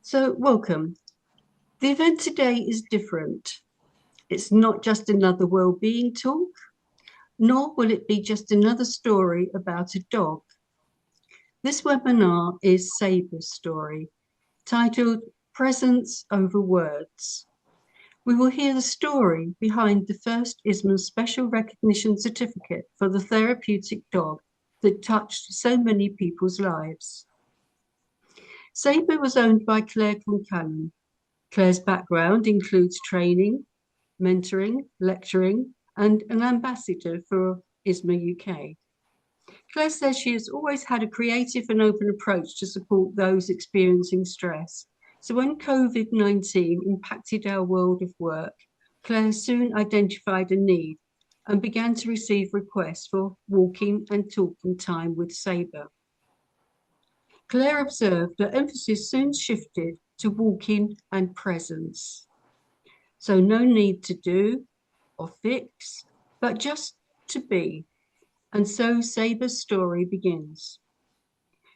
So, welcome. The event today is different. It's not just another well-being talk, nor will it be just another story about a dog. This webinar is Sabre's story, titled Presence Over Words. We will hear the story behind the first ISMA Special Recognition Certificate for the therapeutic dog that touched so many people's lives. Sabre was owned by Claire Concannon. Claire's background includes training, mentoring, lecturing, and an ambassador for ISMA UK. Claire says she has always had a creative and open approach to support those experiencing stress. So when COVID-19 impacted our world of work, Claire soon identified a need and began to receive requests for walking and talking time with Sabre. Claire observed that emphasis soon shifted to walking and presence. So no need to do or fix, but just to be. And so Sabre's story begins.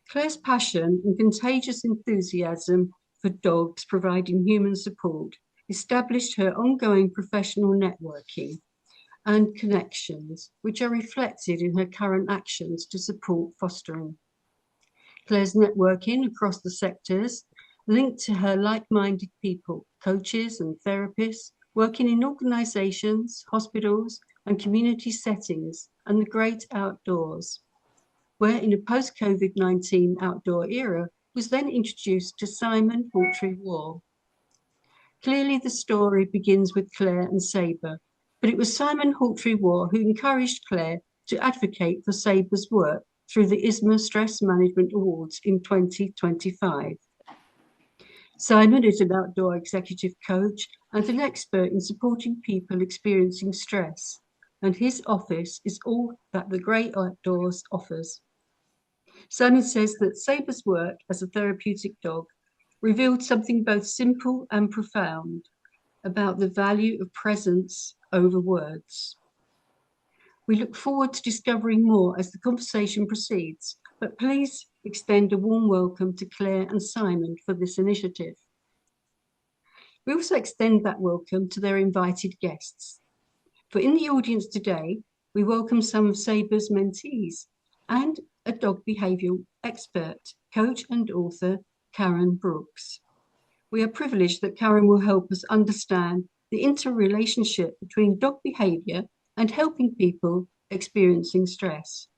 Claire's passion and contagious enthusiasm for dogs providing human support established her ongoing professional networking and connections, which are reflected in her current actions to support fostering. Claire's networking across the sectors linked to her like-minded people, coaches and therapists working in organisations, hospitals and community settings and the great outdoors, where in a post-COVID-19 outdoor era was then introduced to Simon Hawtrey-Waugh. Clearly the story begins with Claire and Sabre, but it was Simon Hawtrey-Waugh who encouraged Claire to advocate for Sabre's work through the ISMA Stress Management Awards in 2025. Simon is an outdoor executive coach and an expert in supporting people experiencing stress, and his office is all that the great outdoors offers. Simon says that Sabre's work as a therapeutic dog revealed something both simple and profound about the value of presence over words. We look forward to discovering more as the conversation proceeds, but please extend a warm welcome to Claire and Simon for this initiative. We also extend that welcome to their invited guests. For in the audience today, we welcome some of Sabre's mentees and a dog behavioural expert, coach and author, Karen Brooks. We are privileged that Karen will help us understand the interrelationship between dog behaviour and helping people experiencing stress.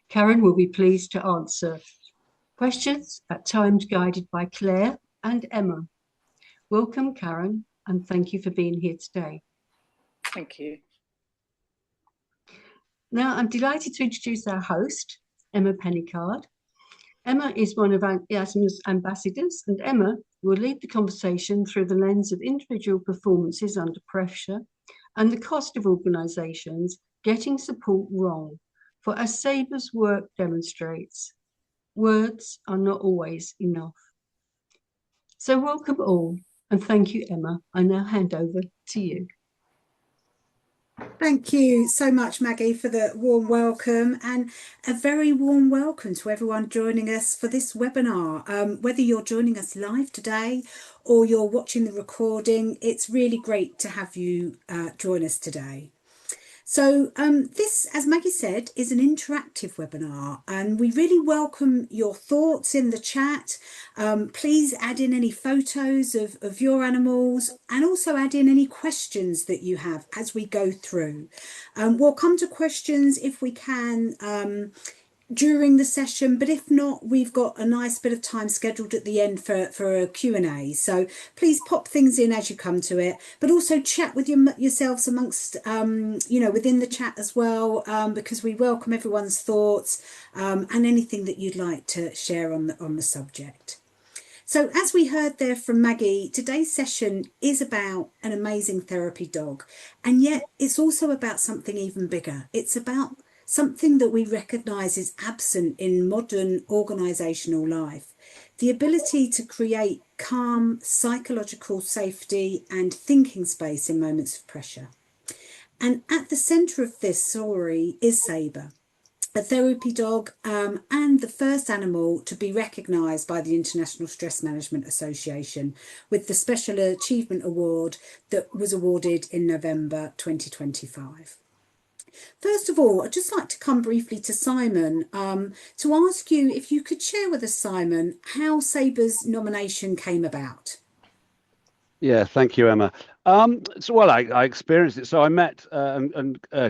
Karen will be pleased to answer questions at times guided by Claire and Emma. Welcome, Karen, and thank you for being here today. Thank you. Now, I'm delighted to introduce our host, Emma Pennicard. Emma is one of ISMA's ambassadors, and Emma will lead the conversation through the lens of individual performances under pressure and the cost of organisations getting support wrong. For as Sabre's work demonstrates, words are not always enough. So welcome all, and thank you, Emma. I now hand over to you. Thank you so much, Maggie, for the warm welcome, and a very warm welcome to everyone joining us for this webinar. Whether you're joining us live today or you're watching the recording, it's really great to have you join us today. So this, as Maggie said, is an interactive webinar, and we really welcome your thoughts in the chat. Please add in any photos of your animals and also add in any questions that you have as we go through. We'll come to questions if we can during the session, but if not, we've got a nice bit of time scheduled at the end for a Q&A. So please pop things in as you come to it, but also chat with yourselves amongst, within the chat as well, because we welcome everyone's thoughts and anything that you'd like to share on the subject. So as we heard there from Maggie, today's session is about an amazing therapy dog, and yet it's also about something even bigger. It's about something that we recognise is absent in modern organisational life: the ability to create calm, psychological safety and thinking space in moments of pressure. And at the centre of this story is Sabre. a therapy dog, and the first animal to be recognised by the International Stress Management Association with the Special Achievement Award that was awarded in November 2025. First of all, I'd just like to come briefly to Simon to ask you if you could share with us, Simon, how Sabre's nomination came about. Yeah, thank you, Emma. I experienced it. So I met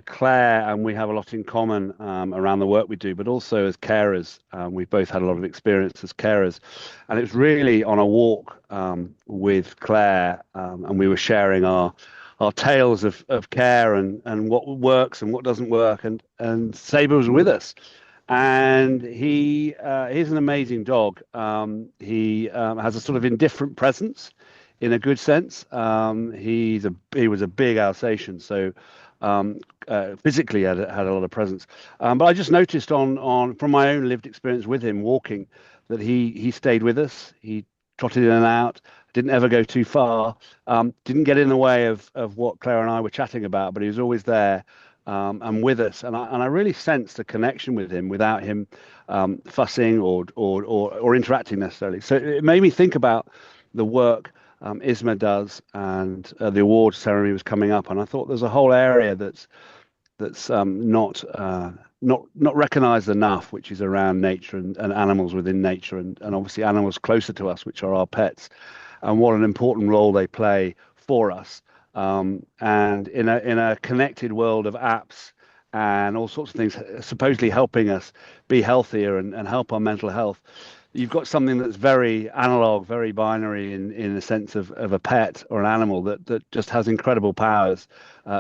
Claire, and we have a lot in common around the work we do, but also as carers. We've both had a lot of experience as carers, and it was really on a walk with Claire, and we were sharing our tales of care and what works and what doesn't work, and Sabre was with us. And he's an amazing dog. He has a sort of indifferent presence in a good sense. He was a big Alsatian, so physically had a lot of presence. But I just noticed on from my own lived experience with him walking that he stayed with us. He trotted in and out, didn't ever go too far, didn't get in the way of what Claire and I were chatting about, but he was always there. And with us, and I really sensed a connection with him without him fussing or interacting necessarily. So it made me think about the work ISMA does, and the award ceremony was coming up, and I thought there's a whole area that's not recognised enough, which is around nature and animals within nature, and obviously animals closer to us, which are our pets, and what an important role they play for us. And in a connected world of apps and all sorts of things, supposedly helping us be healthier and help our mental health, you've got something that's very analog, very binary in the sense of a pet or an animal that just has incredible powers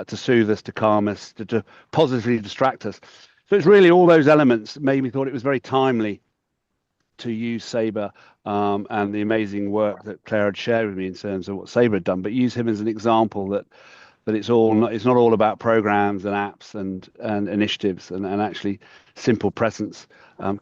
to soothe us, to calm us, to positively distract us. So it's really all those elements that made me thought it was very timely to use Sabre and the amazing work that Claire had shared with me in terms of what Sabre had done, but use him as an example that it's not all about programs and apps and initiatives, and actually simple presence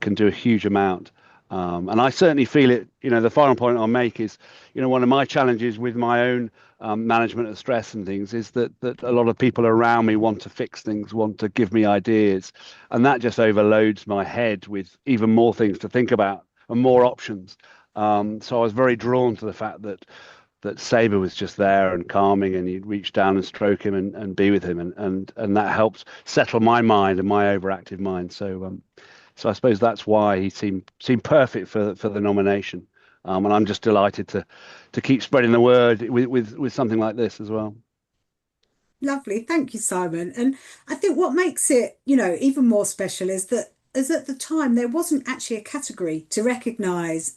can do a huge amount. And I certainly feel it. The final point I'll make is, one of my challenges with my own management of stress and things is that a lot of people around me want to fix things, want to give me ideas, and that just overloads my head with even more things to think about and more options. So I was very drawn to the fact that Sabre was just there and calming, and you'd reach down and stroke him and be with him, and that helped settle my mind and my overactive mind. So I suppose that's why he seemed perfect for the nomination, and I'm just delighted to keep spreading the word with something like this as well. Lovely. Thank you, Simon. And I think what makes it, even more special is that as at the time there wasn't actually a category to recognise,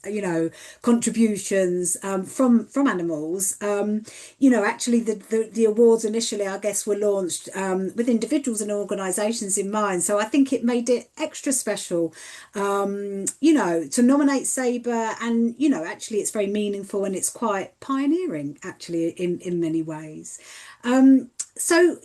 contributions from animals. Actually the awards initially, I guess, were launched with individuals and organisations in mind. So I think it made it extra special, to nominate Sabre, and actually it's very meaningful and it's quite pioneering actually in many ways. So,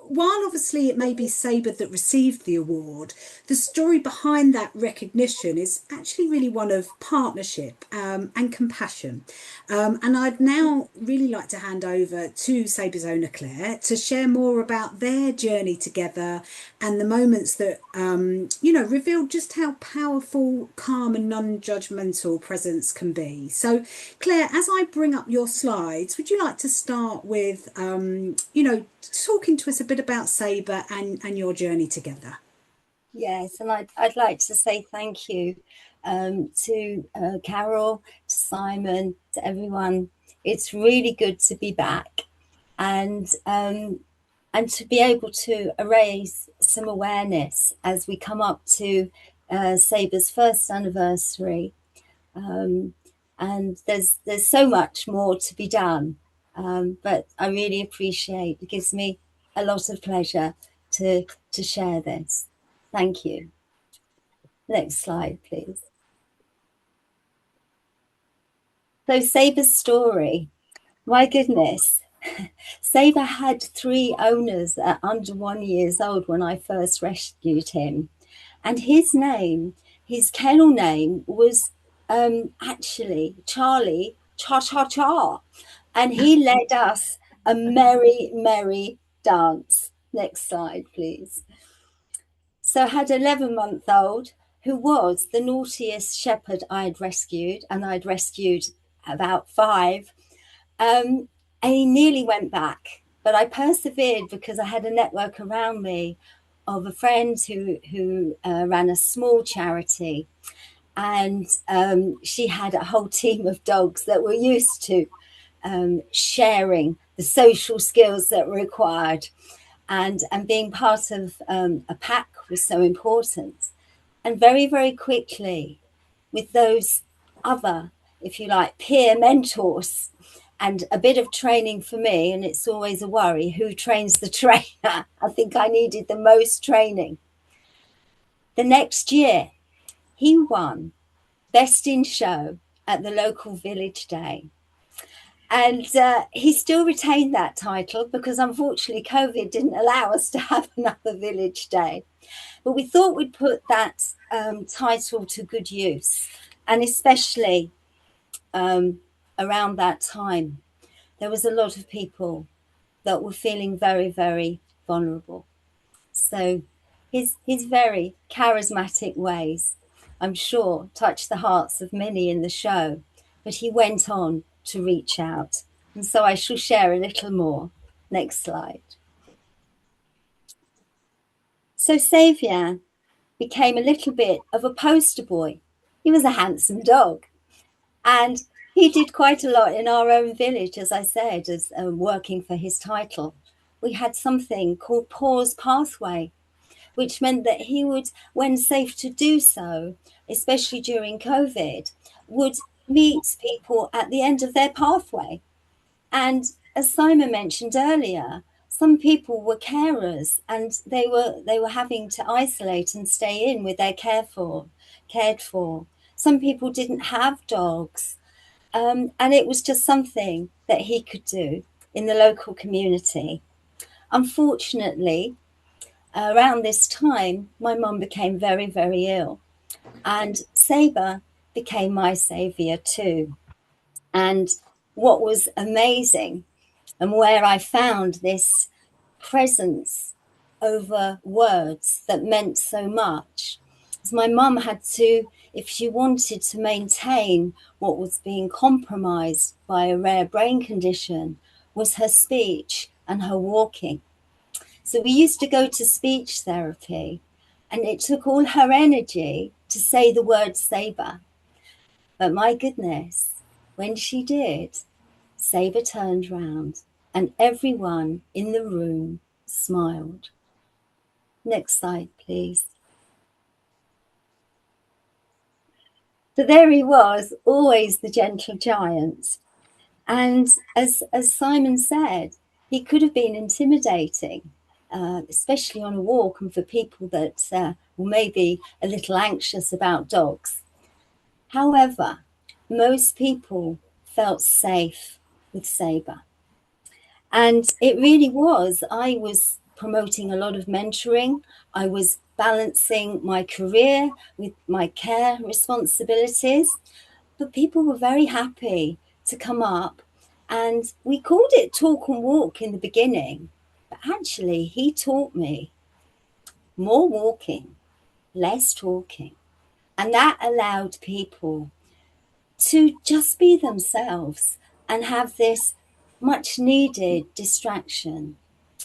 while obviously it may be Sabre that received the award, the story behind that recognition is actually really one of partnership and compassion. And I'd now really like to hand over to Sabre's owner, Claire, to share more about their journey together and the moments that, revealed just how powerful, calm and non-judgmental presence can be. So, Claire, as I bring up your slides, would you like to start with, talking to us a bit about Sabre and your journey together? Yes, and I'd like to say thank you to Carol, to Simon, to everyone. It's really good to be back and to be able to raise some awareness as we come up to Sabre's first anniversary. And there's so much more to be done, but I really appreciate it. Gives me a lot of pleasure to share this. Thank you. Next slide, please. So Sabre's story, my goodness. Sabre had 3 owners at under 1 year old when I first rescued him. And his kennel name was actually Charlie Cha-Cha-Cha. And he led us a merry, merry dance. Next slide, please. So I had an 11-month-old who was the naughtiest shepherd I'd rescued, and I'd rescued about 5. And he nearly went back, but I persevered because I had a network around me of a friend who ran a small charity, and she had a whole team of dogs that were used to sharing the social skills that were required, and being part of a pack was so important. And very, very quickly, with those other, if you like, peer mentors and a bit of training for me, and it's always a worry, who trains the trainer? I think I needed the most training. The next year, he won Best in Show at the local village day. And he still retained that title because unfortunately COVID didn't allow us to have another village day. But we thought we'd put that title to good use. And especially around that time, there was a lot of people that were feeling very, very vulnerable. So his very charismatic ways, I'm sure, touched the hearts of many in the show, but he went on to reach out. And so I shall share a little more. Next slide. So Xavier became a little bit of a poster boy. He was a handsome dog. And he did quite a lot in our own village, as I said, as working for his title. We had something called Pause Pathway, which meant that he would, when safe to do so, especially during COVID, would meet people at the end of their pathway. And as Simon mentioned earlier, some people were carers and they were having to isolate and stay in with their cared for. Some people didn't have dogs. And it was just something that he could do in the local community. Unfortunately, around this time, my mum became very, very ill. And Sabre became my saviour too. And what was amazing, and where I found this presence over words that meant so much, is my mum had to, if she wanted to maintain what was being compromised by a rare brain condition, was her speech and her walking. So we used to go to speech therapy, and it took all her energy to say the word Sabre. But my goodness, when she did, Sabre turned round and everyone in the room smiled. Next slide, please. So there he was, always the gentle giant. And as Simon said, he could have been intimidating, especially on a walk and for people that were maybe a little anxious about dogs. However, most people felt safe with Sabre. And it really was. I was promoting a lot of mentoring. I was balancing my career with my care responsibilities. But people were very happy to come up. And we called it talk and walk in the beginning. But actually, he taught me more walking, less talking. And that allowed people to just be themselves and have this much needed distraction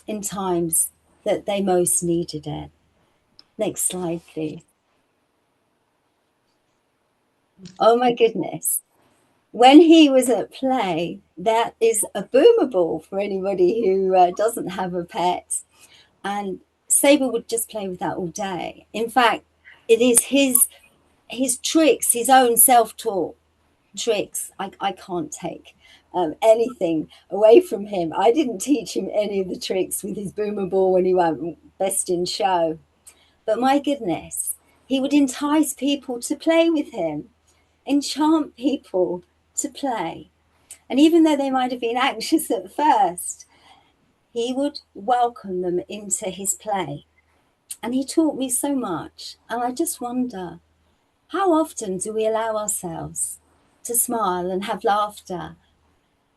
in times that they most needed it. Next slide, please. Oh my goodness. When he was at play, that is a boomer ball for anybody who doesn't have a pet. And Sabre would just play with that all day. In fact, it is his tricks, his own self-taught tricks. I can't take anything away from him. I didn't teach him any of the tricks with his boomer ball when he went Best in Show. But my goodness, he would entice people to play with him, enchant people to play. And even though they might have been anxious at first, he would welcome them into his play. And he taught me so much. And I just wonder, how often do we allow ourselves to smile and have laughter,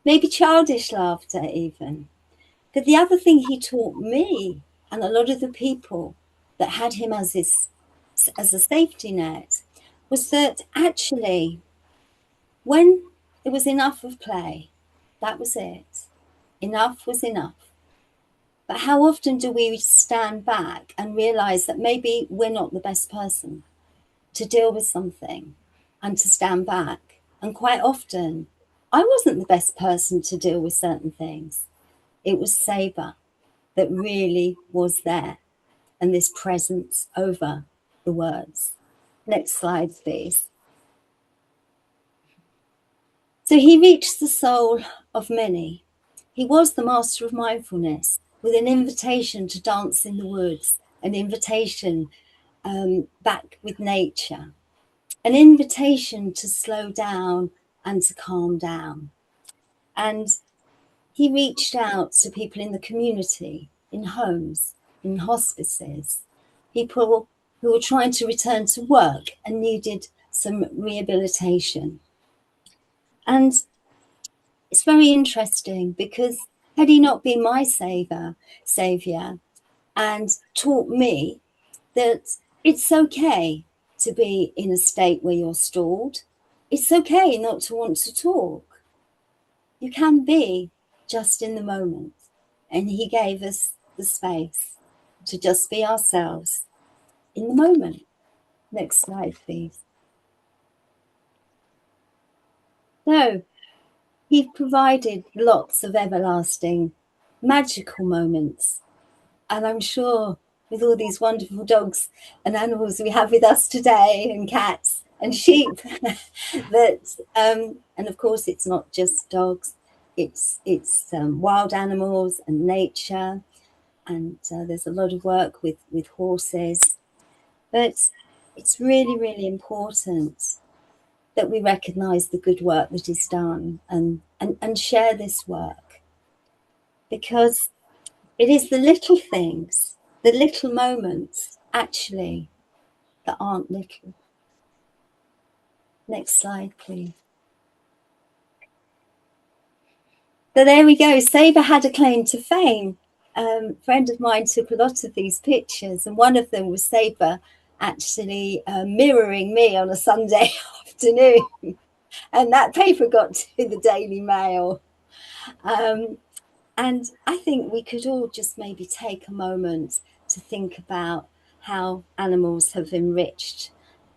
maybe childish laughter even? But the other thing he taught me and a lot of the people that had him as a safety net was that actually when it was enough of play, that was it. Enough was enough. But how often do we stand back and realize that maybe we're not the best person to deal with something and to stand back? And quite often, I wasn't the best person to deal with certain things. It was Sabre that really was there, and this presence over the words. Next slide, please. So he reached the soul of many. He was the master of mindfulness, with an invitation to dance in the woods, an invitation back with nature, an invitation to slow down and to calm down. And he reached out to people in the community, in homes, in hospices, people who were trying to return to work and needed some rehabilitation. And it's very interesting because had he not been my saviour and taught me that it's okay to be in a state where you're stalled, it's okay not to want to talk. You can be just in the moment. And he gave us the space to just be ourselves in the moment. Next slide, please. So he provided lots of everlasting, magical moments. And I'm sure with all these wonderful dogs and animals we have with us today, and cats and sheep, that, and of course it's not just dogs, it's wild animals and nature. And there's a lot of work with horses. But it's really, really important that we recognise the good work that is done and share this work, because it is the little things, the little moments, actually, that aren't little. Next slide, please. So there we go. Sabre had a claim to fame. A friend of mine took a lot of these pictures, and one of them was Sabre actually mirroring me on a Sunday afternoon. And that paper got to the Daily Mail. And I think we could all just maybe take a moment to think about how animals have enriched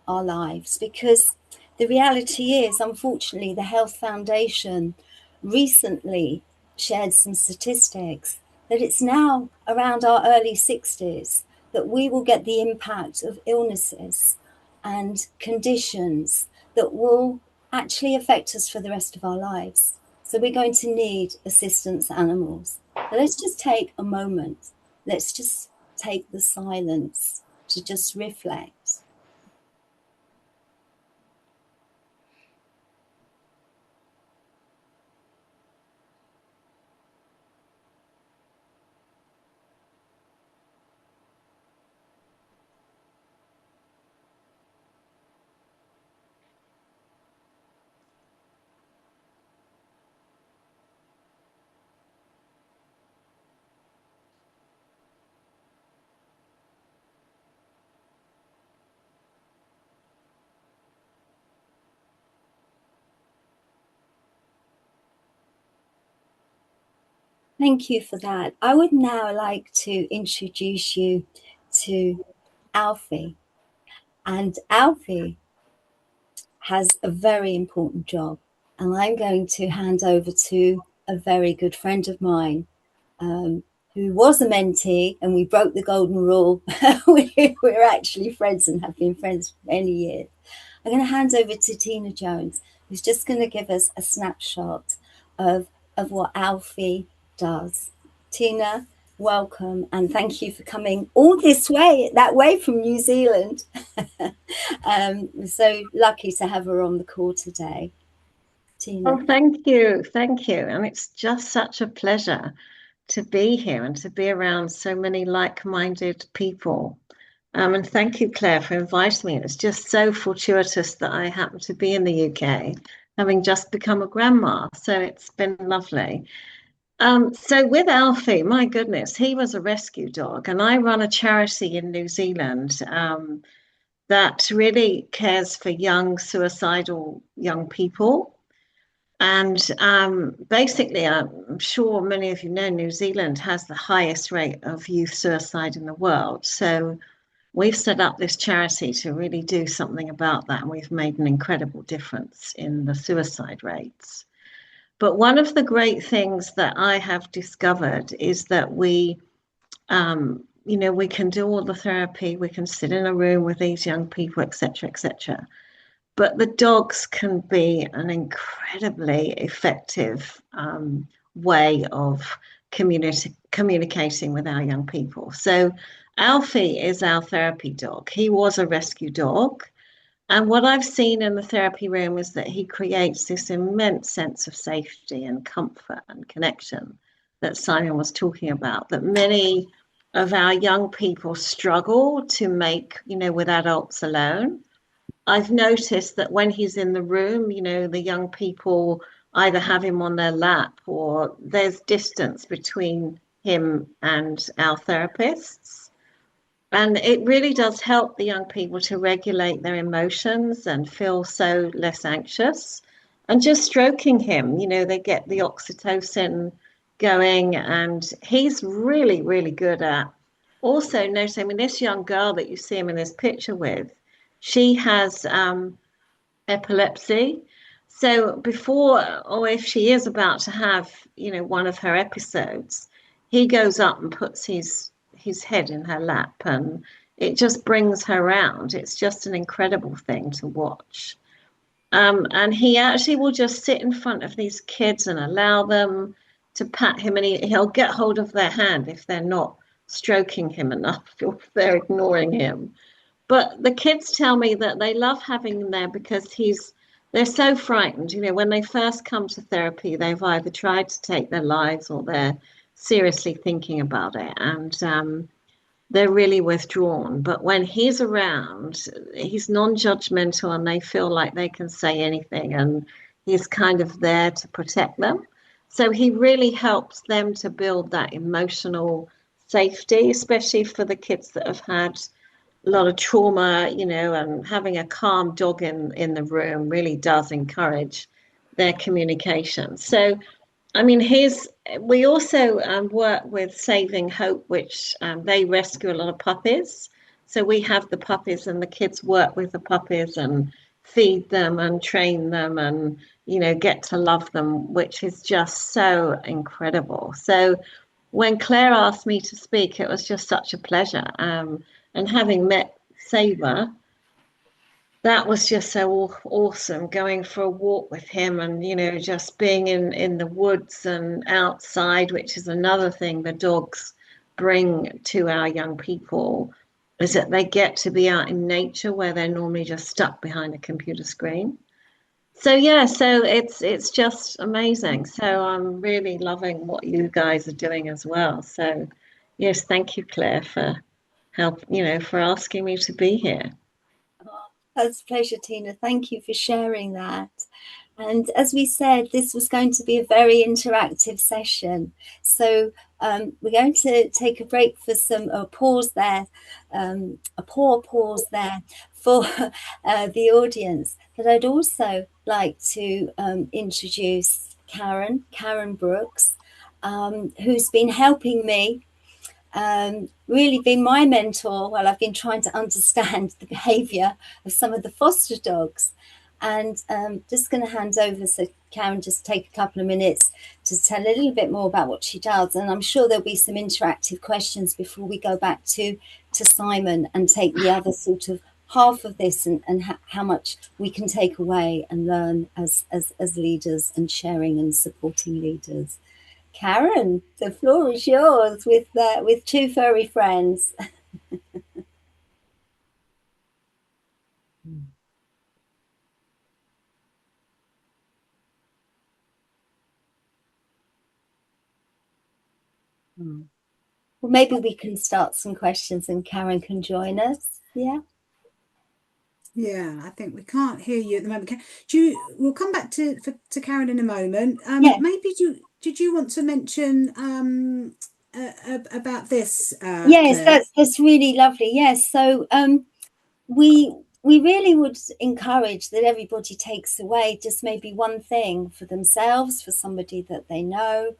our lives, because the reality is, unfortunately, the Health Foundation recently shared some statistics that it's now around our early 60s that we will get the impact of illnesses and conditions that will actually affect us for the rest of our lives. So we're going to need assistance animals. So let's just take a moment. Let's just take the silence to just reflect. Thank you for that. I would now like to introduce you to Alfie. And Alfie has a very important job. And I'm going to hand over to a very good friend of mine who was a mentee, and we broke the golden rule. We're actually friends and have been friends for many years. I'm going to hand over to Tina Jones, who's just going to give us a snapshot of what Alfie does. Tina, welcome, and thank you for coming all that way from New Zealand. We're so lucky to have her on the call today. Tina. Oh, thank you. And it's just such a pleasure to be here and to be around so many like-minded people. And thank you, Claire, for inviting me. It's just so fortuitous that I happen to be in the UK, having just become a grandma. So it's been lovely. So with Alfie, my goodness, he was a rescue dog, and I run a charity in New Zealand that really cares for young suicidal young people. And basically, I'm sure many of you know New Zealand has the highest rate of youth suicide in the world. So we've set up this charity to really do something about that, and we've made an incredible difference in the suicide rates. But one of the great things that I have discovered is that we can do all the therapy, we can sit in a room with these young people, etc., etc. But the dogs can be an incredibly effective way of communicating with our young people. So Alfie is our therapy dog. He was a rescue dog. And what I've seen in the therapy room is that he creates this immense sense of safety and comfort and connection that Simon was talking about, that many of our young people struggle to make, with adults alone. I've noticed that when he's in the room, the young people either have him on their lap or there's distance between him and our therapists. And it really does help the young people to regulate their emotions and feel so less anxious. And just stroking him, they get the oxytocin going. And he's really, really good at also noticing. I mean, this young girl that you see him in this picture with, she has epilepsy. So before, or if she is about to have, one of her episodes, he goes up and puts his head in her lap, and it just brings her round. It's just an incredible thing to watch. And he actually will just sit in front of these kids and allow them to pat him, and he'll get hold of their hand if they're not stroking him enough, or if they're ignoring him. But the kids tell me that they love having him there because they're so frightened. When they first come to therapy, they've either tried to take their lives or they're seriously thinking about it. And they're really withdrawn. But when he's around, he's non-judgmental and they feel like they can say anything, and he's kind of there to protect them. So he really helps them to build that emotional safety, especially for the kids that have had a lot of trauma, and having a calm dog in the room really does encourage their communication. So, I mean, we also work with Saving Hope, which they rescue a lot of puppies. So we have the puppies and the kids work with the puppies and feed them and train them and, get to love them, which is just so incredible. So when Claire asked me to speak, it was just such a pleasure. And having met Sabre, that was just so awesome, going for a walk with him and, just being in the woods and outside, which is another thing the dogs bring to our young people, is that they get to be out in nature where they're normally just stuck behind a computer screen. So yeah, so it's just amazing. So I'm really loving what you guys are doing as well. So yes, thank you, Claire, for for asking me to be here. That's a pleasure, Tina. Thank you for sharing that. And as we said, this was going to be a very interactive session. So we're going to take a break for a pause there for the audience. But I'd also like to introduce Karen Brooks, who's been helping me, really been my mentor while I've been trying to understand the behaviour of some of the foster dogs. And just going to hand over so Karen just take a couple of minutes to tell a little bit more about what she does. And I'm sure there'll be some interactive questions before we go back to Simon and take the other sort of half of this and how much we can take away and learn as leaders and sharing and supporting leaders. Karen, the floor is yours with two furry friends. Well, maybe we can start some questions and Karen can join us. Yeah. Yeah, I think we can't hear you at the moment. We'll come back to Karen in a moment. Yeah. Maybe did you want to mention about this, Yes, Claire? that's really lovely. Yes, so we really would encourage that everybody takes away just maybe one thing for themselves, for somebody that they know.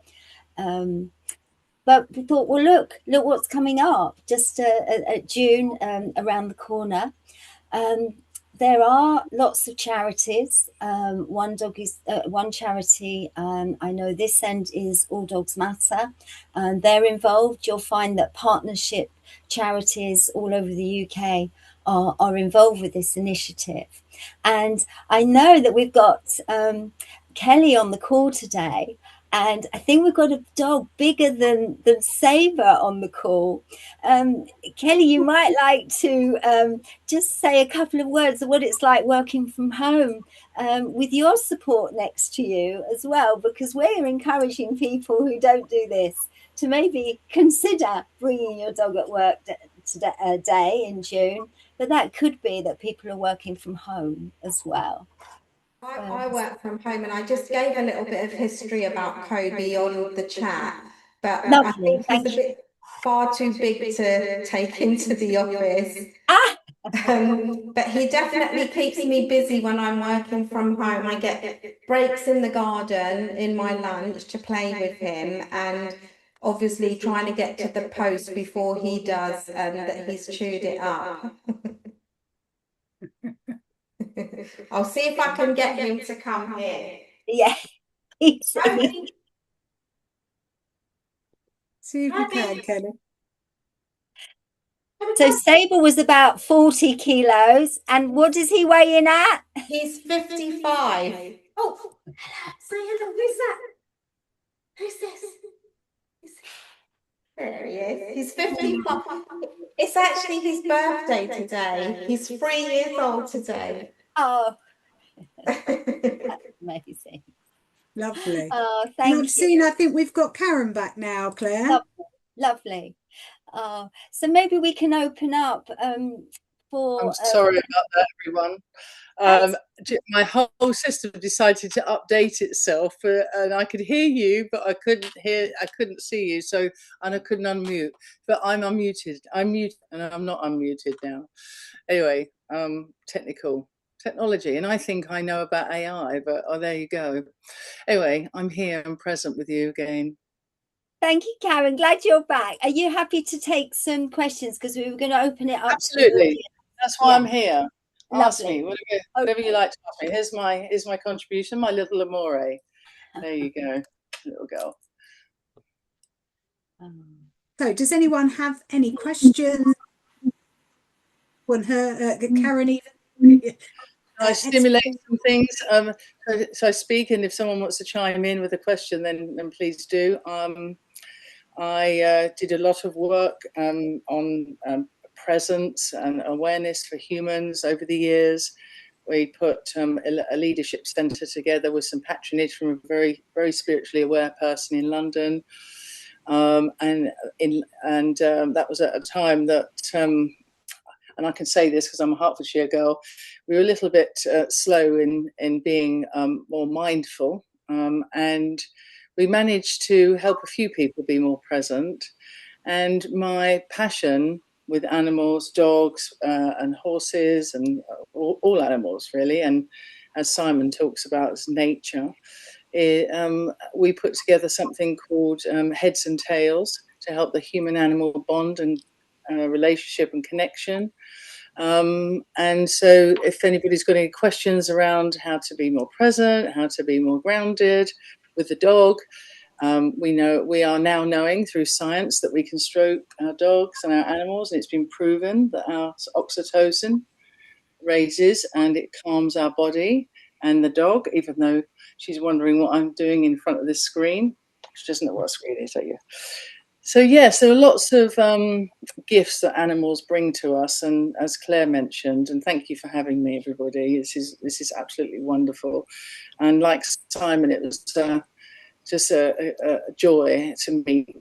But we thought, well, look what's coming up just at June, around the corner. There are lots of charities. One charity, I know this end is All Dogs Matter. They're involved. You'll find that partnership charities all over the UK are involved with this initiative. And I know that we've got Kelly on the call today. And I think we've got a dog bigger than Sabre on the call. Kelly, you might like to just say a couple of words of what it's like working from home with your support next to you as well, because we're encouraging people who don't do this to maybe consider bringing your dog at work day in June. But that could be that people are working from home as well. I work from home, and I just gave a little bit of history about Kobe on the chat, but I think he's a bit far too big to take into the office. But he definitely keeps me busy when I'm working from home. I get breaks in the garden in my lunch to play with him, and obviously trying to get to the post before he does, and that he's chewed it up. I'll see if I can get him to come here. Yeah. See if you can, Kelly. So Sabre was about 40 kilos. And what does he weigh in at? He's 55. Oh, say hello. Who's that? Who's this? There he is. He's 55. It's actually his birthday today. He's 3 years old today. Oh, that's amazing. Lovely. Oh, thank you. I think we've got Karen back now, Claire. Lovely. So maybe we can open up for... I'm sorry about that, everyone. My whole system decided to update itself, and I could hear you, but I couldn't see you, and I couldn't unmute. But I'm unmuted. I'm muted, and I'm not unmuted now. Anyway, technology, and I think I know about AI, but there you go. Anyway, I'm here and present with you again. Thank you, Karen. Glad you're back. Are you happy to take some questions? Because we were going to open it up. Absolutely. That's why I'm here. Ask Lovely. me whatever you like to ask me. Here's my contribution, my little amore. There you go, little girl. So, does anyone have any questions? Karen even. I stimulate some things. So I speak, and if someone wants to chime in with a question, then please do. I did a lot of work on presence and awareness for humans over the years. We put a leadership centre together with some patronage from a very, very spiritually aware person in London, and that was at a time that, and I can say this because I'm a Hertfordshire girl, we were a little bit slow in being more mindful, and we managed to help a few people be more present. And my passion with animals, dogs and horses and all animals really, and as Simon talks about, as nature, we put together something called Heads and Tails to help the human-animal bond and relationship and connection. And so if anybody's got any questions around how to be more present, how to be more grounded with the dog, we are now knowing through science that we can stroke our dogs and our animals, and it's been proven that our oxytocin raises and it calms our body and the dog, even though she's wondering what I'm doing in front of this screen. She doesn't know what a screen is, So yes, there are lots of gifts that animals bring to us, and as Claire mentioned, and thank you for having me, everybody. This is absolutely wonderful, and like Simon, it was just a joy to meet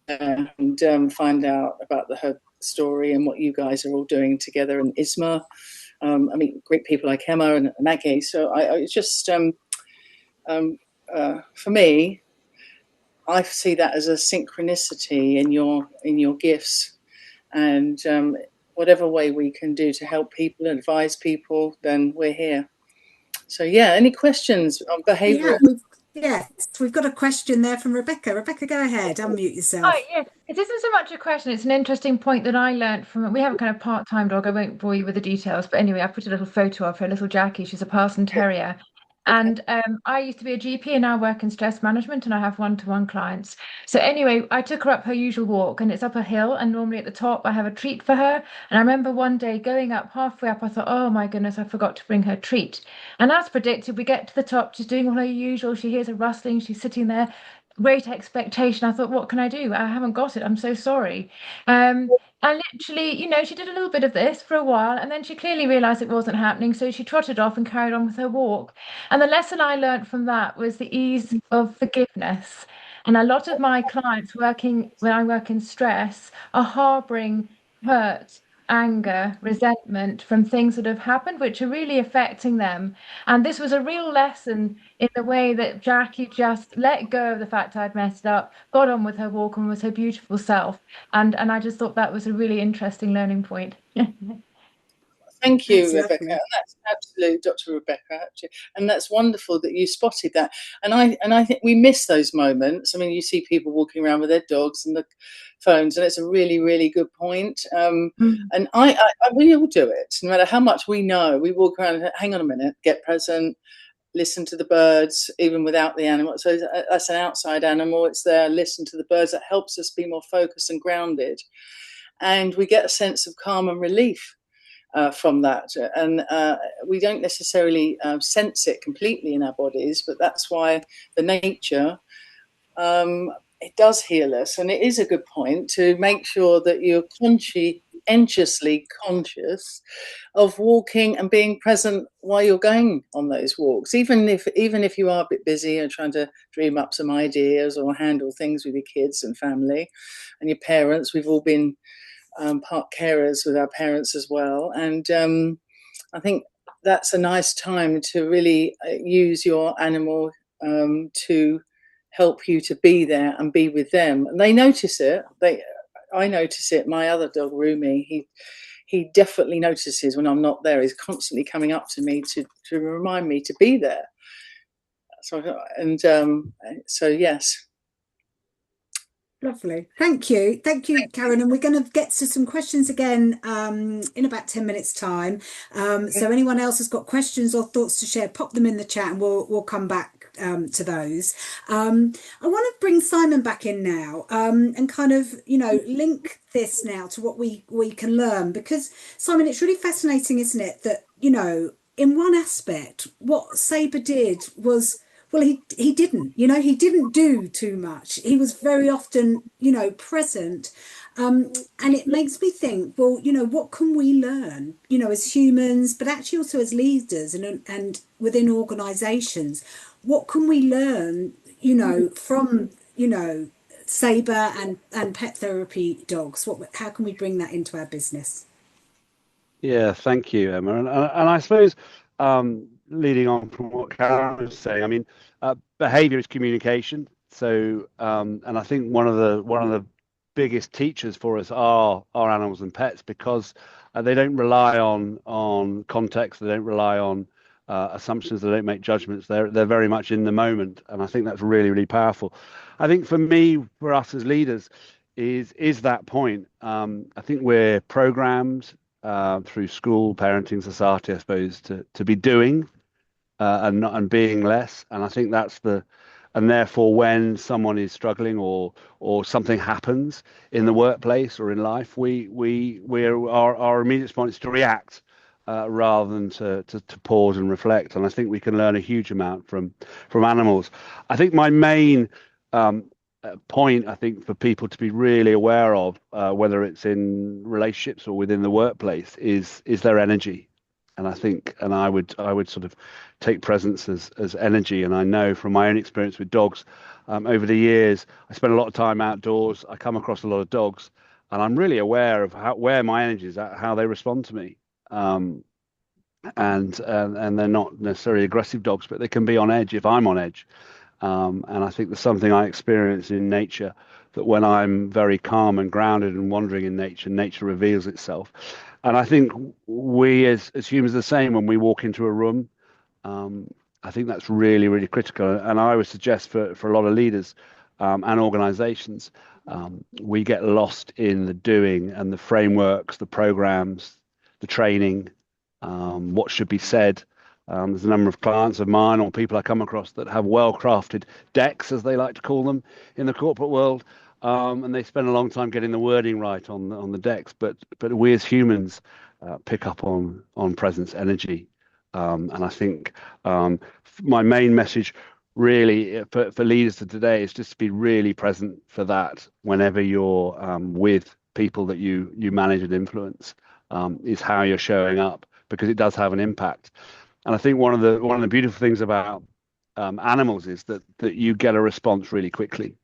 and find out about story and what you guys are all doing together, and Isma. I mean, great people like Emma and Maggie. So it's just for me, I see that as a synchronicity in your gifts, and whatever way we can do to help people, advise people, then we're here. So yeah, any questions on behaviour? Yes, we've got a question there from Rebecca. Rebecca, go ahead, unmute yourself. Oh, yeah. It isn't so much a question, it's an interesting point that I learned from, we have a kind of part-time dog. I won't bore you with the details, but anyway, I put a little photo of her, little Jackie. She's a Parson Terrier. And I used to be a GP and now work in stress management, and I have one-to-one clients. So anyway, I took her up her usual walk, and it's up a hill, and normally at the top I have a treat for her. And I remember one day going up, halfway up, I thought, oh my goodness, I forgot to bring her treat. And as predicted, we get to the top, she's doing all her usual, she hears a rustling, she's sitting there, great expectation. I thought, what can I do? I haven't got it. I'm so sorry. And literally, she did a little bit of this for a while, and then she clearly realized it wasn't happening. So she trotted off and carried on with her walk. And the lesson I learned from that was the ease of forgiveness. And a lot of my clients when I work in stress are harboring hurt, anger, resentment from things that have happened, which are really affecting them. And this was a real lesson in the way that Jackie just let go of the fact I'd messed up, got on with her walk and was her beautiful self. And I just thought that was a really interesting learning point. Thank you, That's Rebecca. lovely. And that's absolute, Dr. Rebecca, actually. And that's wonderful that you spotted that. And I think we miss those moments. I mean, you see people walking around with their dogs and the phones, and it's a really, really good point. And we all do it, no matter how much we know. We walk around and hang on a minute, get present, listen to the birds, even without the animal. So that's an outside animal. It's there, listen to the birds. That helps us be more focused and grounded. And we get a sense of calm and relief from that, and we don't necessarily sense it completely in our bodies, but that's why the nature it does heal us. And it is a good point to make sure that you're consciously conscious of walking and being present while you're going on those walks, even if you are a bit busy and trying to dream up some ideas or handle things with your kids and family and your parents. We've all been part carers with our parents as well, and I think that's a nice time to really use your animal to help you to be there and be with them. And they notice it. I notice it. My other dog, Rumi, he definitely notices when I'm not there. He's constantly coming up to me to remind me to be there. So yes. Lovely. Thank you, Karen. And we're going to get to some questions again in about 10 minutes time. So anyone else has got questions or thoughts to share, pop them in the chat and we'll come back to those. I want to bring Simon back in now and kind of, link this now to what we can learn, because Simon, it's really fascinating, isn't it, that, in one aspect, what Sabre did was, well, he didn't, he didn't do too much. He was very often, present. And it makes me think, well, what can we learn, as humans, but actually also as leaders and within organisations? What can we learn, from, Sabre and pet therapy dogs? How can we bring that into our business? Yeah, thank you, Emma. And I suppose leading on from what Karen was saying, I mean, behavior is communication. So, and I think one of the biggest teachers for us are our animals and pets, because they don't rely on context, they don't rely on assumptions, they don't make judgments. They're very much in the moment, and I think that's really, really powerful. I think for me, for us as leaders, is that point. I think we're programmed through school, parenting, society, I suppose, to be doing and being less. And I think and therefore when someone is struggling or something happens in the workplace or in life, our immediate response is to react rather than to pause and reflect. And I think we can learn a huge amount from animals. I think my main point, I think, for people to be really aware of, whether it's in relationships or within the workplace, is their energy. And I think, and I would sort of take presence as energy. And I know from my own experience with dogs over the years, I spend a lot of time outdoors. I come across a lot of dogs, and I'm really aware of where my energy is at, how they respond to me. And they're not necessarily aggressive dogs, but they can be on edge if I'm on edge. And I think there's something I experience in nature, that when I'm very calm and grounded and wandering in nature, nature reveals itself. And I think we as humans are the same when we walk into a room. I think that's really, really critical. And I would suggest for a lot of leaders and organizations, we get lost in the doing and the frameworks, the programs, the training, what should be said. There's a number of clients of mine or people I come across that have well-crafted decks, as they like to call them in the corporate world, and they spend a long time getting the wording right on the decks. But we as humans pick up on presence, energy, and I think my main message really for leaders of today is just to be really present for that whenever you're with people that you manage and influence, is how you're showing up, because it does have an impact. And I think one of the beautiful things about animals is that you get a response really quickly.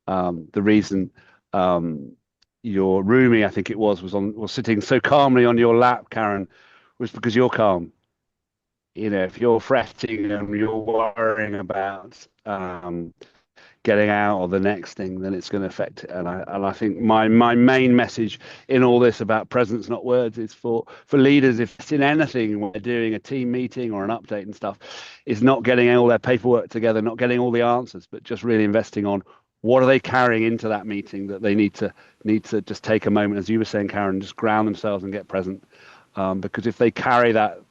The reason your roomie, I think it was sitting so calmly on your lap, Karen, was because you're calm. If you're fretting and you're worrying about getting out or the next thing, then it's going to affect it. And I think my main message in all this about presence, not words, is for leaders, if it's in anything when they're doing a team meeting or an update and stuff, is not getting all their paperwork together, not getting all the answers, but just really investing on what are they carrying into that meeting that they need to just take a moment, as you were saying, Karen, just ground themselves and get present. Because if they carry that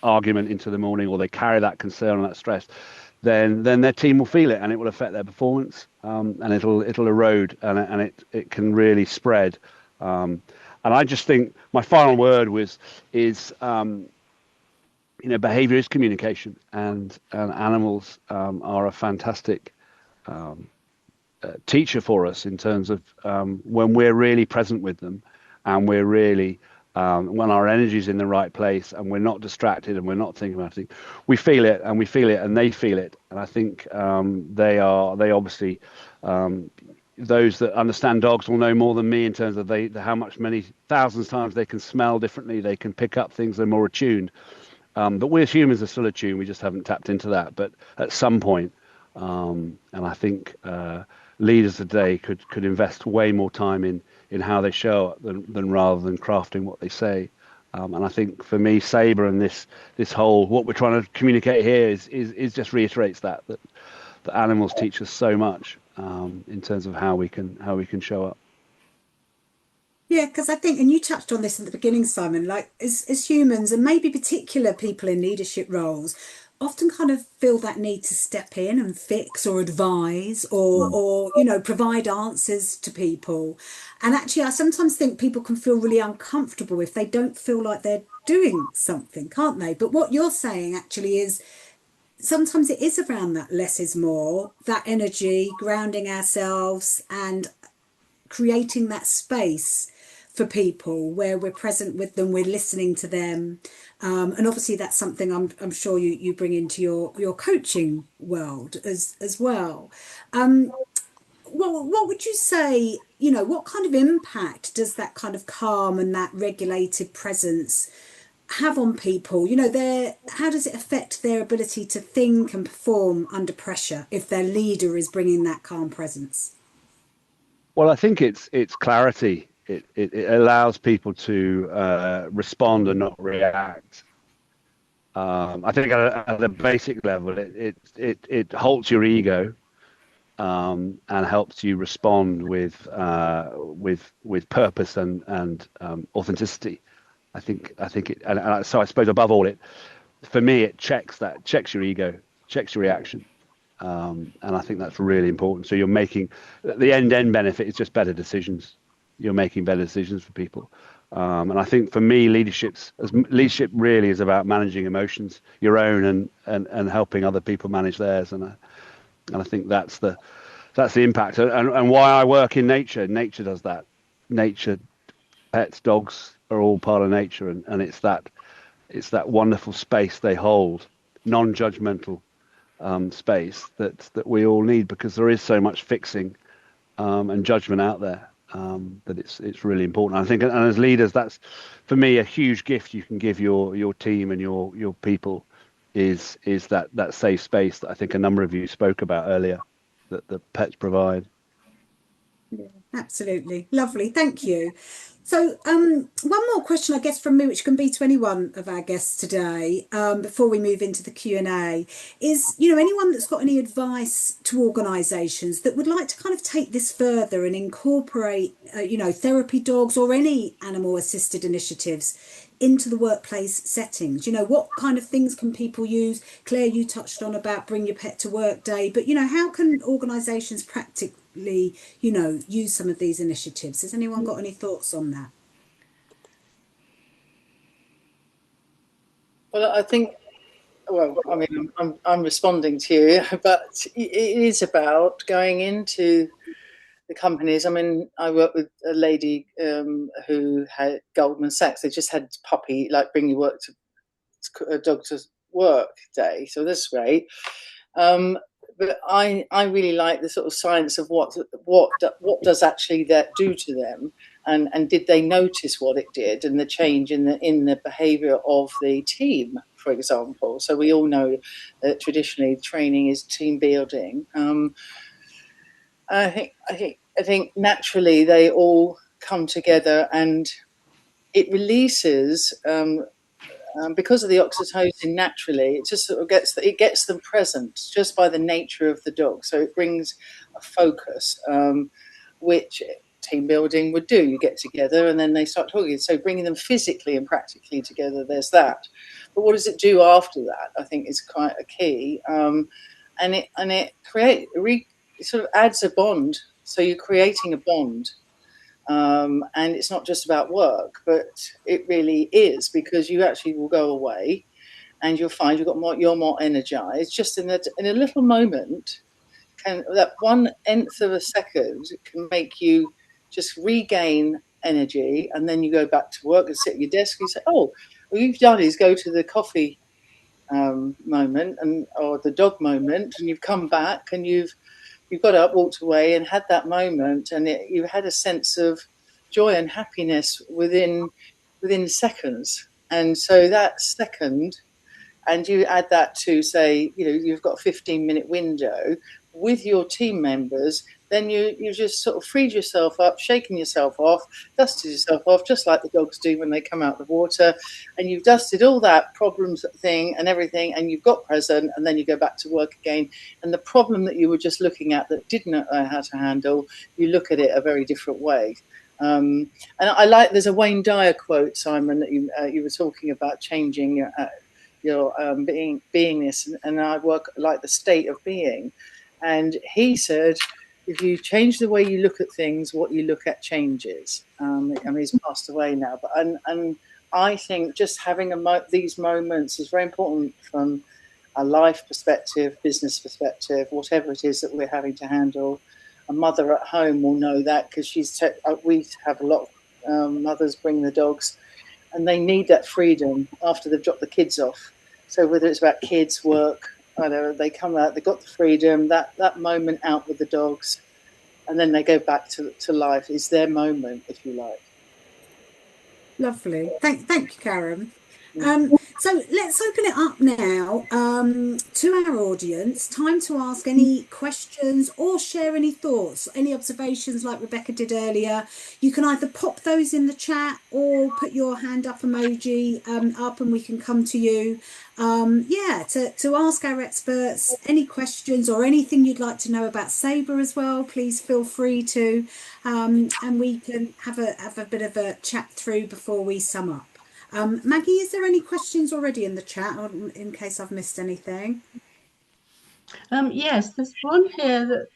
argument into the morning, or they carry that concern and that stress, then their team will feel it, and it will affect their performance, and it'll erode, and it can really spread. And I just think my final word is behavior is communication, and animals are a fantastic teacher for us in terms of when we're really present with them, and we're really when our energy is in the right place and we're not distracted and we're not thinking about it, we feel it, and they feel it. And I think they obviously, those that understand dogs will know more than me in terms of how many thousands of times they can smell differently, they can pick up things, they're more attuned. But we as humans are still attuned, we just haven't tapped into that. But at some point, and I think leaders today could invest way more time in how they show up than rather than crafting what they say. And I think for me, Sabre and this whole, what we're trying to communicate here is just reiterates that the animals teach us so much in terms of how we can show up. Yeah, because I think, and you touched on this at the beginning, Simon, like as humans, and maybe particular people in leadership roles, often kind of feel that need to step in and fix or advise or provide answers to people. And actually, I sometimes think people can feel really uncomfortable if they don't feel like they're doing something, can't they? But what you're saying actually is sometimes it is around that less is more, that energy, grounding ourselves and creating that space for people where we're present with them, we're listening to them. And obviously that's something I'm sure you bring into your coaching world as well. What would you say, what kind of impact does that kind of calm and that regulated presence have on people? How does it affect their ability to think and perform under pressure if their leader is bringing that calm presence? Well, I think it's clarity. It allows people to respond and not react. I think at a basic level, it halts your ego and helps you respond with purpose and authenticity. I think it, and so I suppose above all, for me it checks your ego, checks your reaction. And I think that's really important. So you're making the end benefit is just better decisions. You're making better decisions for people. And I think for me, leadership really is about managing emotions, your own and helping other people manage theirs. And I think that's the impact. And why I work in nature. Nature does that. Nature, pets, dogs are all part of nature, and it's that wonderful space they hold, non-judgmental. Space that we all need, because there is so much fixing and judgment out there, that it's really important. I think, and as leaders, that's for me a huge gift you can give your team and your people is that safe space that I think a number of you spoke about earlier that the pets provide. Yeah, absolutely. Lovely. Thank you. So, one more question, I guess, from me, which can be to any one of our guests today, before we move into the Q&A, is, anyone that's got any advice to organisations that would like to kind of take this further and incorporate, therapy dogs or any animal assisted initiatives into the workplace settings. What kind of things can people use? Claire, you touched on about bring your pet to work day, but how can organisations practically use some of these initiatives? Has anyone got any thoughts on that? Well, I think, I mean, I'm responding to you, but it is about going into the companies. I mean, I work with a lady who had Goldman Sachs. They just had puppy, like bring your work to a dog to work day. So that's great. But I really like the sort of science of what does actually that do to them, and did they notice what it did and the change in the behaviour of the team, for example. So we all know that traditionally training is team building. I think naturally they all come together and it releases. Because of the oxytocin, naturally, it just sort of gets them present just by the nature of the dog. So it brings a focus, which team building would do. You get together and then they start talking. So bringing them physically and practically together, there's that. But what does it do after that? I think is quite a key, and it sort of adds a bond. So you're creating a bond. And it's not just about work, but it really is, because you actually will go away and you'll find you're more energized just in a little moment. That 1/10 of a second can make you just regain energy, and then you go back to work and sit at your desk and you say, oh, what you've done is go to the coffee moment or the dog moment, and you've come back and you've got up, walked away, and had that moment, and you had a sense of joy and happiness within seconds. And so that second, and you add that to, say, you've got a 15-minute window with your team members, then you just sort of freed yourself up, shaken yourself off, dusted yourself off, just like the dogs do when they come out of the water, and you've dusted all that problems thing and everything, and you've got present, and then you go back to work again. And the problem that you were just looking at that didn't know how to handle, you look at it a very different way. And I like, there's a Wayne Dyer quote, Simon, that you were talking about changing your beingness, and I work like the state of being. And he said, if you change the way you look at things, what you look at changes. I mean, he's passed away now, but and I think just having these moments is very important from a life perspective, business perspective, whatever it is that we're having to handle. A mother at home will know that, because we have a lot of mothers bring the dogs, and they need that freedom after they've dropped the kids off. So whether it's about kids, work, I know, they come out, they've got the freedom, that moment out with the dogs, and then they go back to life is their moment, if you like. Lovely. Thank you, Karen. So let's open it up now to our audience. Time to ask any questions or share any thoughts, any observations like Rebecca did earlier. You can either pop those in the chat or put your hand up emoji up, and we can come to you. To ask our experts any questions or anything you'd like to know about Sabre as well, please feel free to, and we can have a bit of a chat through before we sum up. Maggie, is there any questions already in the chat, or in case I've missed anything? Yes, there's one here that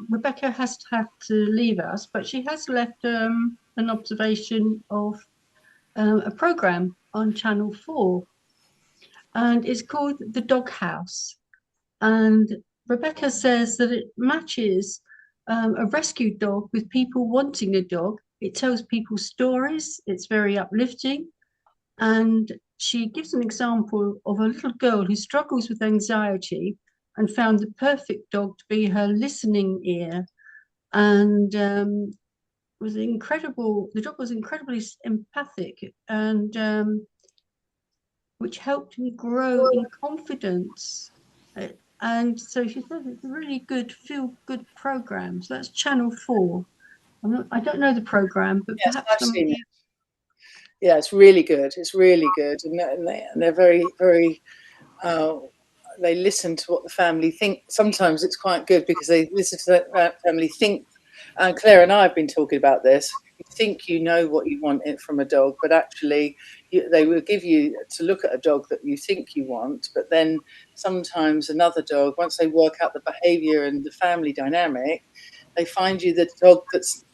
Rebecca has had to leave us, but she has left an observation of a programme on Channel 4, and it's called The Dog House. And Rebecca says that it matches a rescue dog with people wanting a dog. It tells people stories. It's very uplifting. And she gives an example of a little girl who struggles with anxiety and found the perfect dog to be her listening ear. And was incredible. The dog was incredibly empathic, and which helped him grow in confidence. And so she said it's a really good feel-good program. So that's Channel 4. I don't know the program, but Yes, perhaps I've some of seen you. it. Yeah, it's really good. It's really good, and they're very, very. They listen to what the family think. Sometimes it's quite good because they listen to that family think. And Claire and I have been talking about this. You think you know what you want it from a dog, but actually, they will give you to look at a dog that you think you want. But then sometimes another dog, once they work out the behaviour and the family dynamic, they find you the dog that's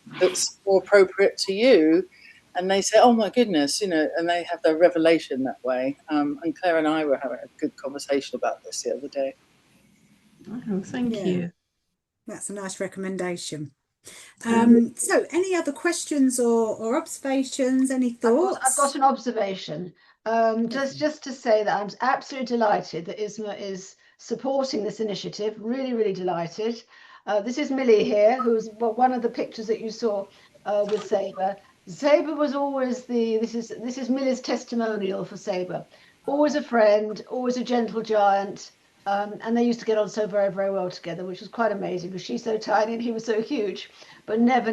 more appropriate to you, and they say, "Oh my goodness," and they have their revelation that way. And Claire and I were having a good conversation about this the other day. Oh, thank you. That's a nice recommendation. So any other questions or observations, any thoughts? I've got an observation. Just to say that I'm absolutely delighted that ISMA is supporting this initiative. Really, really delighted. This is Millie here, who's one of the pictures that you saw with Sabre. Sabre was always this is Millie's testimonial for Sabre. Always a friend, always a gentle giant. And they used to get on so very, very well together, which was quite amazing because she's so tiny and he was so huge, but never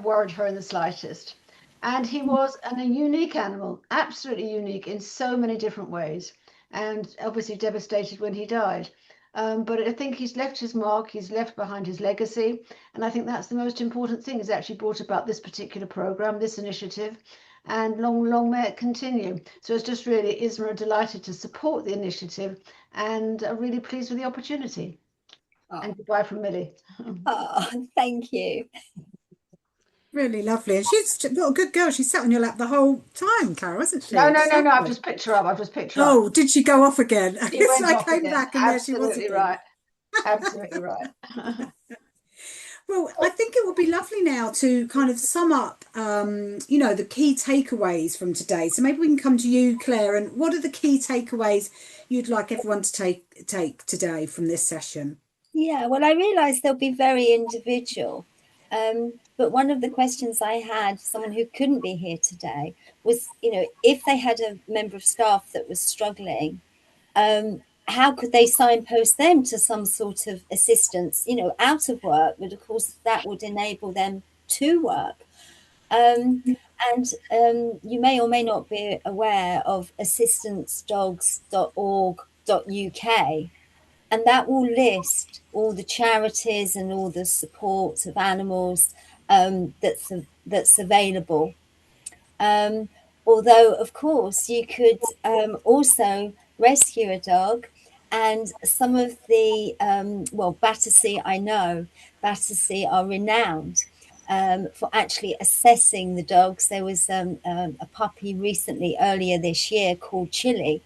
worried her in the slightest. And he was a unique animal, absolutely unique in so many different ways, and obviously devastated when he died. But I think he's left his mark, he's left behind his legacy, and I think that's the most important thing. He's actually brought about this particular program, this initiative, and long may it continue. So it's just really, ISMA are delighted to support the initiative and are really pleased with the opportunity. And goodbye from Millie. Oh, thank you. Really lovely. And she's got a good girl. She sat on your lap the whole time, Carol, hasn't she? No. I've just picked her up. Oh, did she go off again? She went I off came again. back and there she was again. Right. Absolutely right. Well, I think it would be lovely now to kind of sum up, the key takeaways from today. So maybe we can come to you, Claire, and what are the key takeaways you'd like everyone to take today from this session? Yeah, well, I realise they'll be very individual. But one of the questions I had, someone who couldn't be here today, was, if they had a member of staff that was struggling, how could they signpost them to some sort of assistance, out of work? But of course, that would enable them to work. And you may or may not be aware of assistancedogs.org.uk. And that will list all the charities and all the support of animals that's available. Although, of course, you could also rescue a dog. And some of the, Battersea, I know, Battersea are renowned for actually assessing the dogs. There was a puppy recently, earlier this year, called Chili.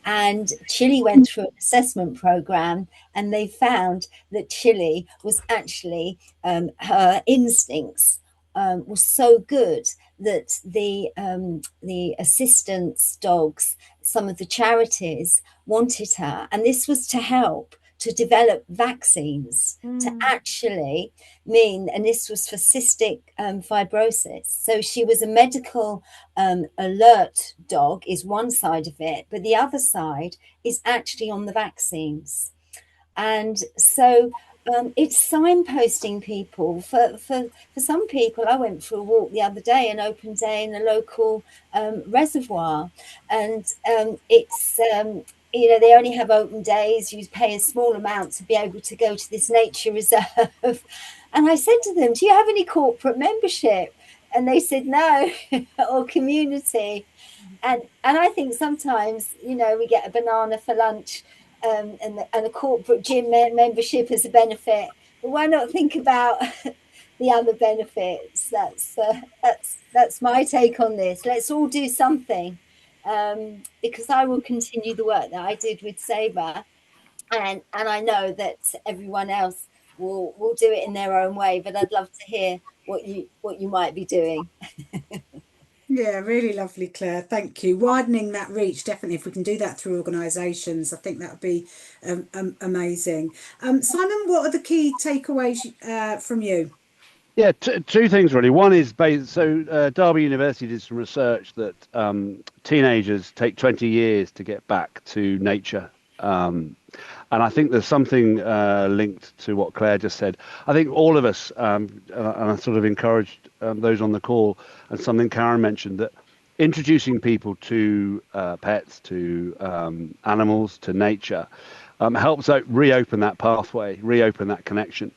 And Chili went through an assessment program, and they found that Chili was actually her instincts were so good that the assistance dogs, some of the charities, wanted her, and this was to help to develop vaccines to actually mean, and this was for cystic fibrosis. So she was a medical alert dog is one side of it, but the other side is actually on the vaccines. And so it's signposting people. For some people, I went for a walk the other day, an open day in a local reservoir, and it's they only have open days. You pay a small amount to be able to go to this nature reserve. And I said to them, "Do you have any corporate membership?" And they said no, or community. And I think sometimes, we get a banana for lunch, and a corporate gym membership as a benefit. But why not think about the other benefits? That's my take on this. Let's all do something, because I will continue the work that I did with Sabre, and I know that everyone else will do it in their own way. But I'd love to hear what you might be doing. Yeah, really lovely, Claire. Thank you. Widening that reach, definitely. If we can do that through organisations, I think that would be amazing. Simon, what are the key takeaways from you? Yeah, two things really. One is Derby University did some research that teenagers take 20 years to get back to nature. And I think there's something linked to what Claire just said. I think all of us, and I sort of encouraged those on the call, and something Karen mentioned, that introducing people to pets, to animals, to nature, helps reopen that pathway, reopen that connection.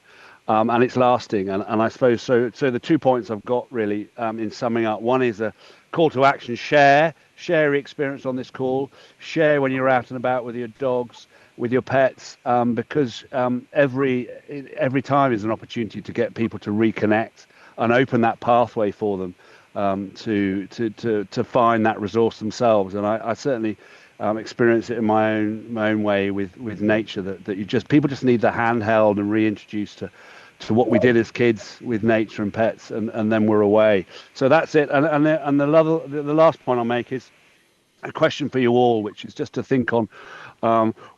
And it's lasting. And I suppose so. So the 2 points I've got really in summing up: one is a call to action: share your experience on this call, share when you're out and about with your dogs, with your pets, because every time is an opportunity to get people to reconnect and open that pathway for them to find that resource themselves. And I certainly experience it in my own way with nature, that people just need the handheld and reintroduced to what we did as kids with nature and pets, and then we're away. So that's it. And the last point I'll make is a question for you all, which is just to think on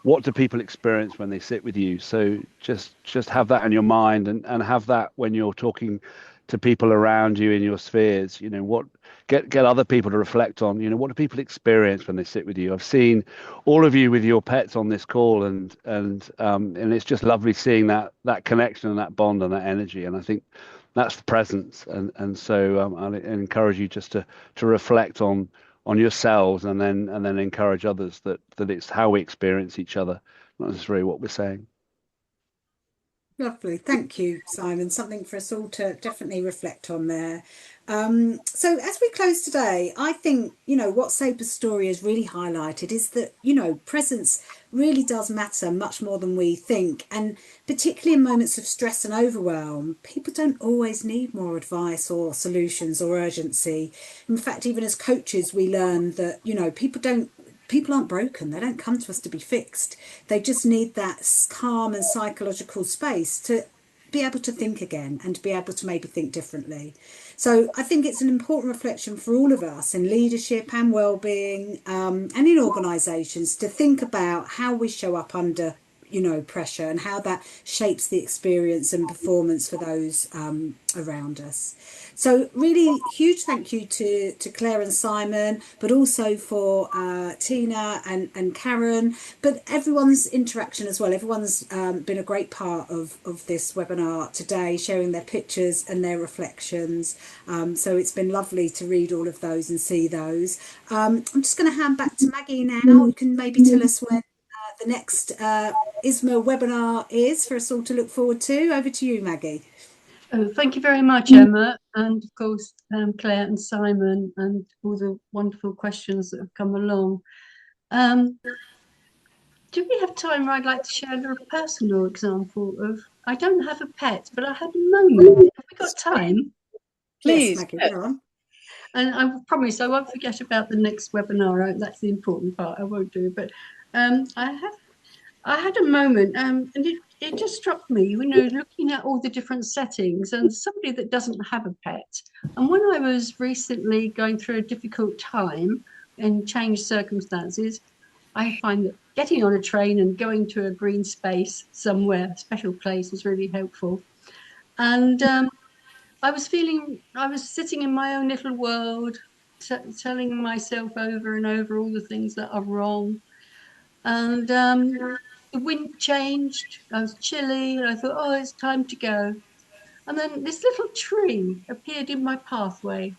what do people experience when they sit with you. So just have that in your mind, and have that when you're talking to people around you in your spheres. What get other people to reflect on. What do people experience when they sit with you? I've seen all of you with your pets on this call, and it's just lovely seeing that connection and that bond and that energy. And I think that's the presence. And so I encourage you just to reflect on yourselves, and then encourage others that it's how we experience each other, not necessarily what we're saying. Lovely. Thank you, Simon. Something for us all to definitely reflect on there. So as we close today, I think, what Sabre's story has really highlighted is that, presence really does matter much more than we think. And particularly in moments of stress and overwhelm, people don't always need more advice or solutions or urgency. In fact, even as coaches, we learn that, people aren't broken. They don't come to us to be fixed. They just need that calm and psychological space to be able to think again and to be able to maybe think differently. So I think it's an important reflection for all of us in leadership and well-being, and in organisations, to think about how we show up under pressure, and how that shapes the experience and performance for those around us. So really huge thank you to Claire and Simon, but also for Tina and Karen, but everyone's interaction as well. Everyone's been a great part of this webinar today, sharing their pictures and their reflections. So it's been lovely to read all of those and see those. I'm just going to hand back to Maggie now. You can maybe tell us when the next ISMA webinar is for us all to look forward to. Over to you, Maggie. Oh, thank you very much, Emma, and of course Claire and Simon, and all the wonderful questions that have come along. Do we have time where I'd like to share a little personal example of, I don't have a pet, but I had a moment. Have we got time? Please. Yes, Maggie, go on. And I promise I won't forget about the next webinar. That's the important part. I won't do. But I had a moment, and it just struck me, looking at all the different settings, and somebody that doesn't have a pet. And when I was recently going through a difficult time in changed circumstances, I find that getting on a train and going to a green space somewhere, a special place, is really helpful. And I was sitting in my own little world, telling myself over and over all the things that are wrong. And the wind changed, I was chilly, and I thought, oh, it's time to go. And then this little tree appeared in my pathway,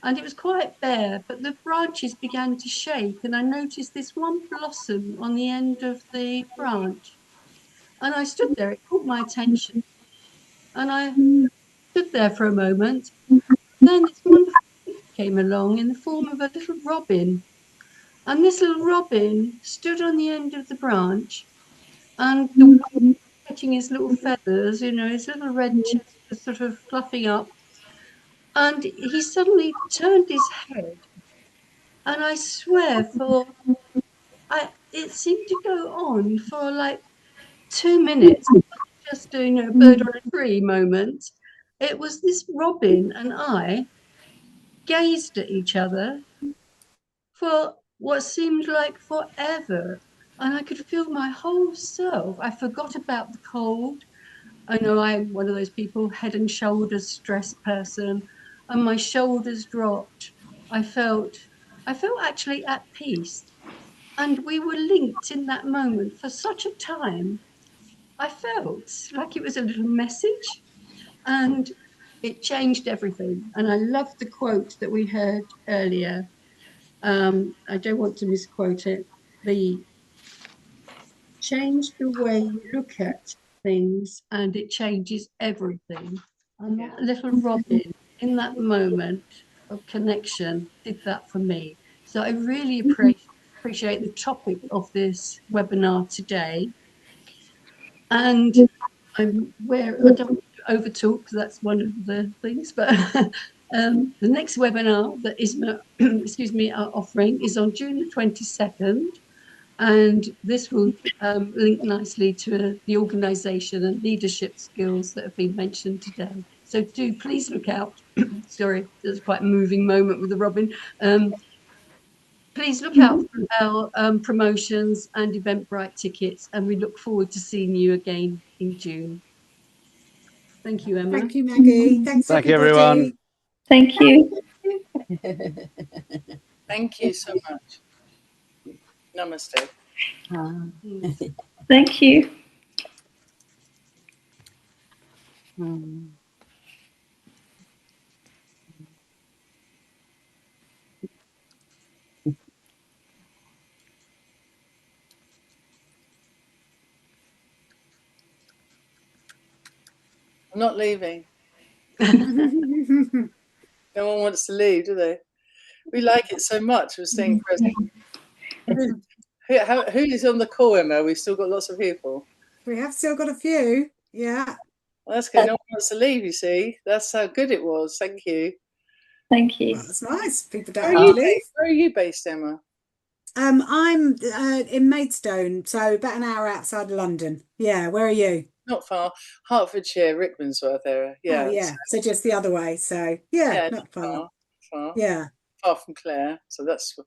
and it was quite bare, but the branches began to shake, and I noticed this one blossom on the end of the branch. And I stood there, it caught my attention, and I stood there for a moment. Then this wonderful gift came along in the form of a little robin. And this little robin stood on the end of the branch, and the wind catching his little feathers, his little red chest was sort of fluffing up. And he suddenly turned his head, and I swear it seemed to go on for like 2 minutes, just doing a bird on a tree moment. It was this robin and I gazed at each other for what seemed like forever. And I could feel my whole self. I forgot about the cold. I know I'm one of those people, head and shoulders stressed person, and my shoulders dropped. I felt actually at peace. And we were linked in that moment for such a time. I felt like it was a little message, and it changed everything. And I love the quote that we heard earlier. I don't want to misquote it. The change the way you look at things, and it changes everything. And that little Robin in that moment of connection did that for me. So I really appreciate the topic of this webinar today. And I'm where I don't want to overtalk, because that's one of the things, but the next webinar that ISMA, excuse me, are offering is on June the 22nd. And this will link nicely to the organisation and leadership skills that have been mentioned today. So do please look out. Sorry, there's quite a moving moment with the Robin. Please look out for our promotions and Eventbrite tickets, and we look forward to seeing you again in June. Thank you, Emma. Thank you, Maggie. Thanks, Thank you, everybody. everyone. Thank you. Thank you so much. Namaste. Thank you. I'm not leaving. No one wants to leave, do they? We like it so much. We're staying present. Who is on the call, Emma? We've still got lots of people. We have still got a few. Yeah. Well, that's good. No one wants to leave, you see. That's how good it was. Thank you. Thank you. Well, that's nice. People don't have to leave. Where are you based, Emma? I'm in Maidstone, so about an hour outside of London. Yeah, where are you? Not far. Hertfordshire, Rickmansworth area. Yeah. Oh, yeah. So just the other way. So yeah, not far. Far. Yeah. Far from Clare. So that's